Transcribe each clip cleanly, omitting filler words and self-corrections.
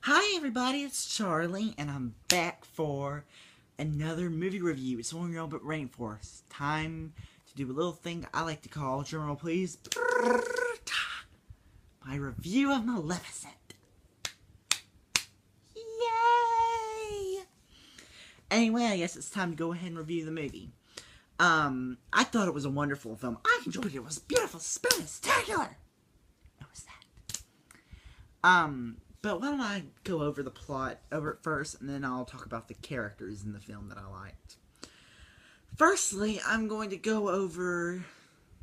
Hi everybody, it's Charlie, and I'm back for another movie review. It's one you're all but waiting for. It's time to do a little thing I like to call, drumroll please, my review of Maleficent. Yay! Anyway, I guess it's time to go ahead and review the movie. I thought it was a wonderful film. I enjoyed it. It was beautiful, spectacular. It was that. But why don't I go over the plot over it first, and then I'll talk about the characters in the film that I liked. Firstly, I'm going to go over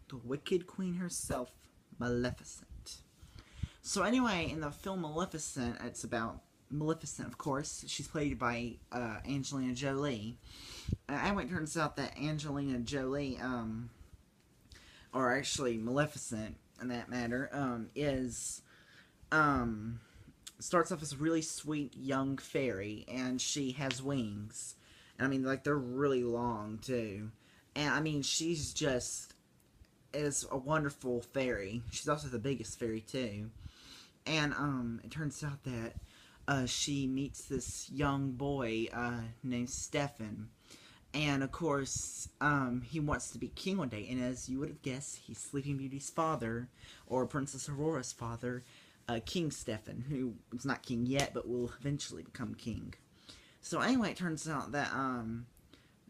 the Wicked Queen herself, Maleficent. So anyway, in the film Maleficent, it's about Maleficent, of course. She's played by Angelina Jolie. Anyway, it turns out that Angelina Jolie, or actually Maleficent, in that matter, starts off as a really sweet young fairy, and she has wings. And I mean, like, they're really long, too. And I mean, she's just is a wonderful fairy. She's also the biggest fairy, too. And it turns out that she meets this young boy named Stefan. And of course, he wants to be king one day. And as you would have guessed, he's Sleeping Beauty's father, or Princess Aurora's father, King Stefan, who is not king yet, but will eventually become king. So anyway, it turns out that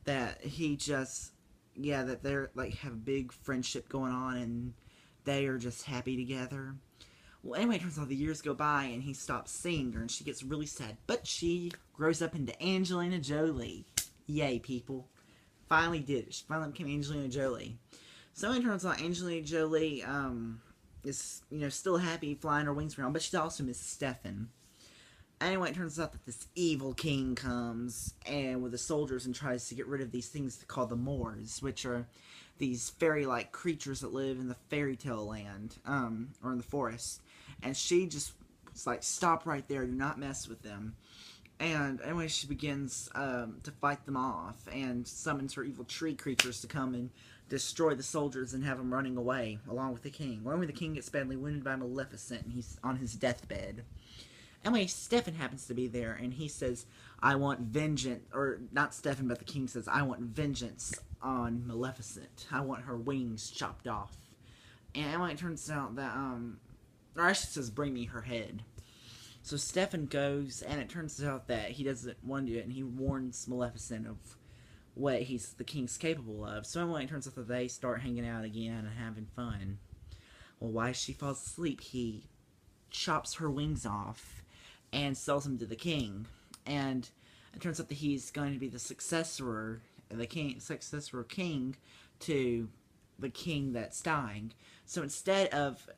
that he just that they're like have a big friendship going on, and they are just happy together. Well, anyway, it turns out the years go by, and he stops seeing her, and she gets really sad. But she grows up into Angelina Jolie. Yay, people! Finally did it. She finally became Angelina Jolie. So it turns out Angelina Jolie is, still happy flying her wings around, but she also misses Stefan. Anyway, it turns out that this evil king comes and with the soldiers and tries to get rid of these things called the Moors, which are these fairy-like creatures that live in the fairy tale land, or in the forest. And she just was like, stop right there, do not mess with them. And anyway, she begins to fight them off and summons her evil tree creatures to come and destroy the soldiers and have them running away along with the king. Well, anyway, the king gets badly wounded by Maleficent, and he's on his deathbed. Anyway, Stefan happens to be there, and he says, I want vengeance, or not Stefan, but the king says, I want vengeance on Maleficent. I want her wings chopped off. And anyway, it turns out that, or actually says, bring me her head. So Stefan goes, and it turns out that he doesn't want to do it, and he warns Maleficent of what the king's capable of. So anyway, it turns out that they start hanging out again and having fun. Well, while she falls asleep, he chops her wings off and sells them to the king. And it turns out that he's going to be the successor king to the king that's dying. So instead of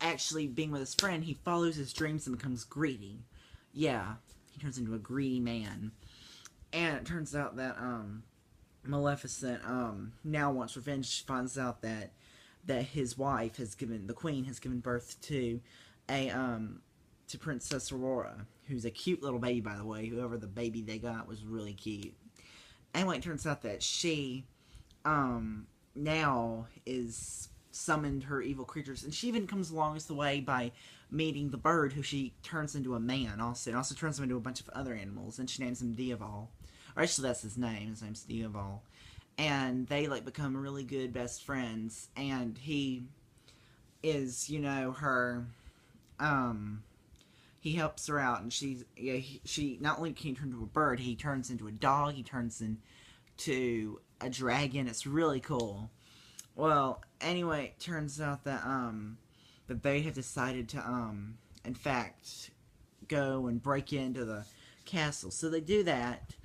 actually being with his friend, he follows his dreams and becomes greedy. Yeah, he turns into a greedy man. And it turns out that Maleficent now wants revenge. She finds out that his wife the queen has given birth to to Princess Aurora, who's a cute little baby, by the way. Whoever the baby they got was really cute. Anyway, it turns out that she now is summoned her evil creatures, and she even comes along the way by meeting the bird, who she turns into a man also, and also turns him into a bunch of other animals, and she names him Diaval. Or actually, that's his name. His name's Diaval. And they, like, become really good best friends, and he is, her, he helps her out, and she not only can he turn into a bird, he turns into a dog, he turns into a dragon. It's really cool. Well, anyway, it turns out that they have decided to in fact go and break into the castle. So they do that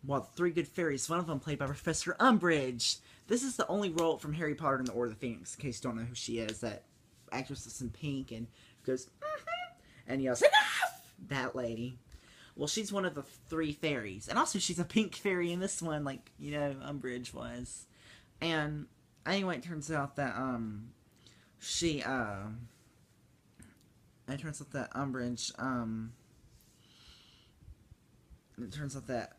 while the three good fairies, one of them played by Professor Umbridge. This is the only role from Harry Potter and the Order of the Phoenix, in case you don't know who she is. That actress is in pink and goes and yells, enough! That lady. Well, she's one of the three fairies, and also she's a pink fairy in this one, like Umbridge was. And anyway, it turns out that it turns out that Umbridge it turns out that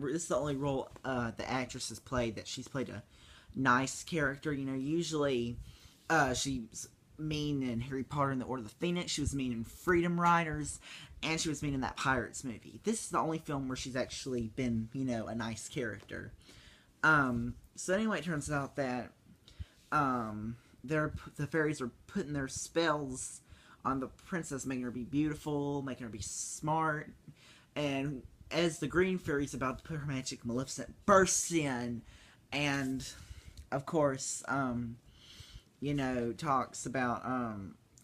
this is the only role the actress has played that she's played a nice character. Usually she's mean in Harry Potter and the Order of the Phoenix. She was mean in Freedom Riders, and she was mean in that Pirates movie. This is the only film where she's actually been, you know, a nice character. So anyway, it turns out that the fairies are putting their spells on the princess, making her be beautiful, making her be smart, and as the green fairy's about to put her magic, Maleficent bursts in, and of course, you know, talks about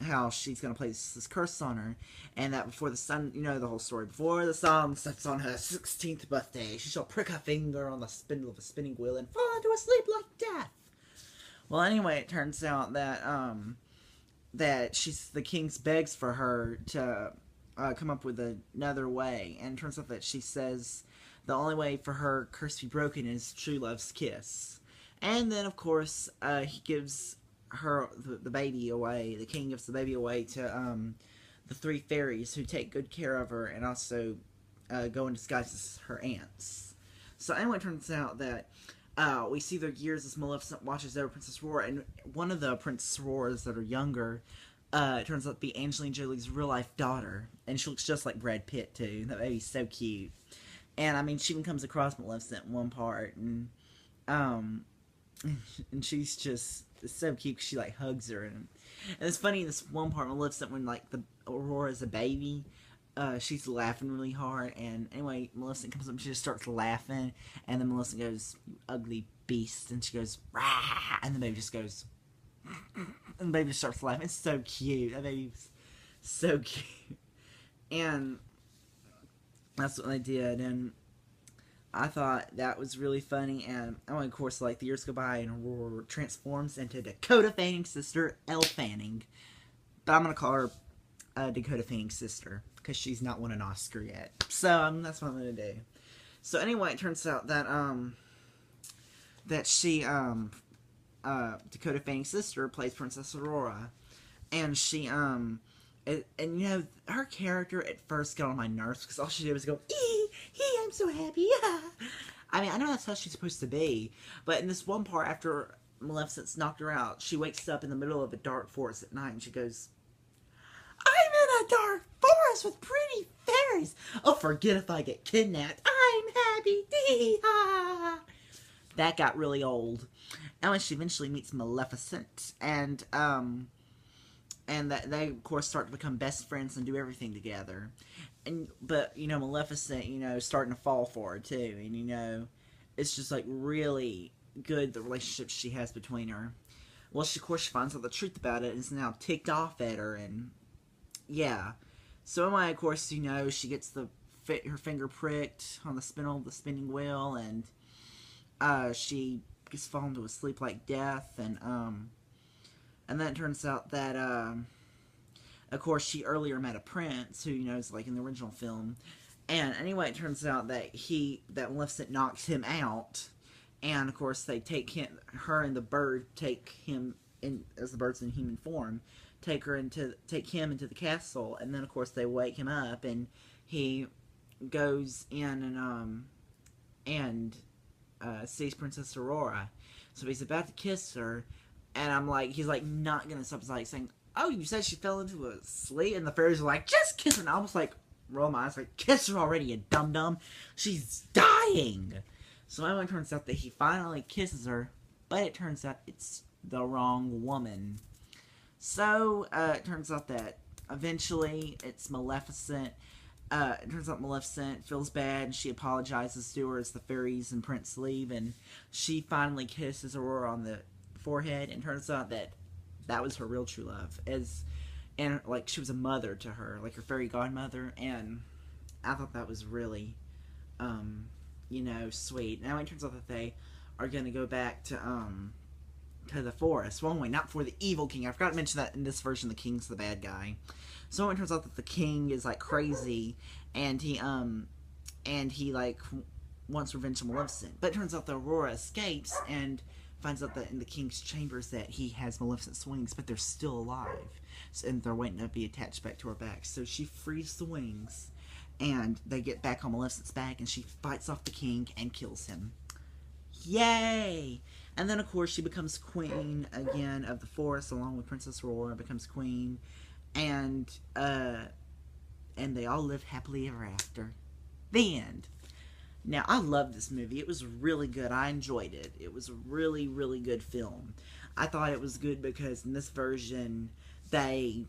how she's going to place this curse on her, and that before the sun, you know the whole story, before the sun sets on her 16th birthday, she shall prick her finger on the spindle of a spinning wheel and fall into a sleep like death. Well, anyway, it turns out that that the king begs for her to come up with another way, and it turns out that she says the only way for her curse to be broken is true love's kiss. And then, of course, he gives her the baby away. The king gives the baby away to the three fairies who take good care of her and also go in disguise as her aunts. So anyway, it turns out that we see their years as Maleficent watches over Princess Aurora, and one of the Princess Auroras that are younger turns out to be Angelina Jolie's real-life daughter, and she looks just like Brad Pitt, too. That baby's so cute. And, I mean, she even comes across Maleficent in one part, and she's just so cute because she, like, hugs her. And it's funny in this one part, Maleficent, when, like, the Aurora's a baby, she's laughing really hard, and anyway, Maleficent comes up and she just starts laughing, and then Maleficent goes, "You ugly beast," and she goes, "Rah!" and the baby just goes, and the baby just starts laughing. It's so cute. That baby's so cute. And that's what they did, and I thought that was really funny. And of course, like, the years go by, and Aurora transforms into Dakota Fanning's sister, Elle Fanning. But I'm gonna call her Dakota Fanning's sister because she's not won an Oscar yet. So that's what I'm gonna do. So anyway, it turns out that that she Dakota Fanning's sister plays Princess Aurora, and she and you know, her character at first got on my nerves because all she did was go, I'm so happy. I mean, I know that's how she's supposed to be, but in this one part, after Maleficent's knocked her out, she wakes up in the middle of a dark forest at night, and she goes, "I'm in a dark forest with pretty fairies. Oh, forget if I get kidnapped. I'm happy." That got really old. And when she eventually meets Maleficent, and that they, of course, start to become best friends and do everything together. But, you know, Maleficent, you know, starting to fall for her, too. And, you know, it's just, like, really good, the relationship she has between her. Well, of course, she finds out the truth about it and is now ticked off at her, and yeah. So anyway, of course, you know, she gets her finger pricked on the spindle of the spinning wheel, and she gets fallen to a sleep like death, and then it turns out that of course, she earlier met a prince who, you know, is like in the original film, and anyway, it turns out that Maleficent knocks him out, and of course they take her and the bird take him in, as the bird's in human form, take him into the castle, and then of course they wake him up, and he goes in and sees Princess Aurora. So he's about to kiss her, and he's like not gonna stop, like saying, "Oh, you said she fell into a sleep," and the fairies are like, "Just kiss her." And I almost like roll my eyes, like, "Kiss her already, you dum dum. She's dying." So anyway, it turns out that he finally kisses her, but it turns out it's the wrong woman. So it turns out that eventually it's Maleficent. It turns out Maleficent feels bad, and she apologizes to her as the fairies and Prince leave, and she finally kisses Aurora on the forehead, and turns out that was her real true love, and like she was a mother to her, like her fairy godmother, and I thought that was really, you know, sweet. Now it turns out that they are gonna go back to the forest. Well, wait, not before the evil king. I forgot to mention that in this version, the king's the bad guy. So it turns out that the king is like crazy, and he like wants revenge on Maleficent. But it turns out that Aurora escapes and finds out that in the king's chambers that he has Maleficent's wings, but they're still alive, and they're waiting to be attached back to her back. So she frees the wings, and they get back on Maleficent's back, and she fights off the king and kills him. Yay! And then, of course, she becomes queen again of the forest, along with Princess Aurora, becomes queen, and they all live happily ever after. The end. Now, I love this movie. It was really good. I enjoyed it. It was a really, really good film. I thought it was good because in this version, they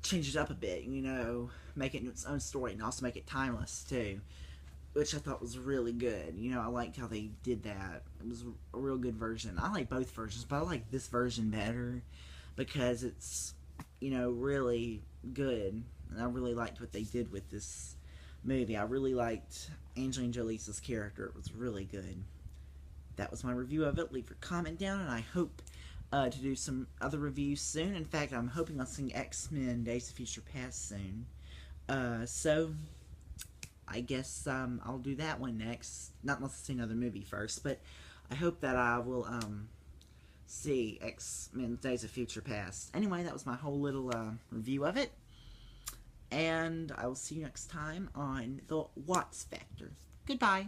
changed it up a bit, make it its own story and also make it timeless, too, which I thought was really good. I liked how they did that. It was a real good version. I like both versions, but I like this version better because it's, really good. And I really liked what they did with this movie. I really liked Angelina Jolie's character. It was really good. That was my review of it. Leave your comment down, and I hope to do some other reviews soon. In fact, I'm hoping I'll sing X-Men Days of Future Past soon. So I guess I'll do that one next. Not unless I see another movie first, but I hope that I will see X-Men Days of Future Past. Anyway, that was my whole little review of it. And I will see you next time on The Watts Factor. Goodbye.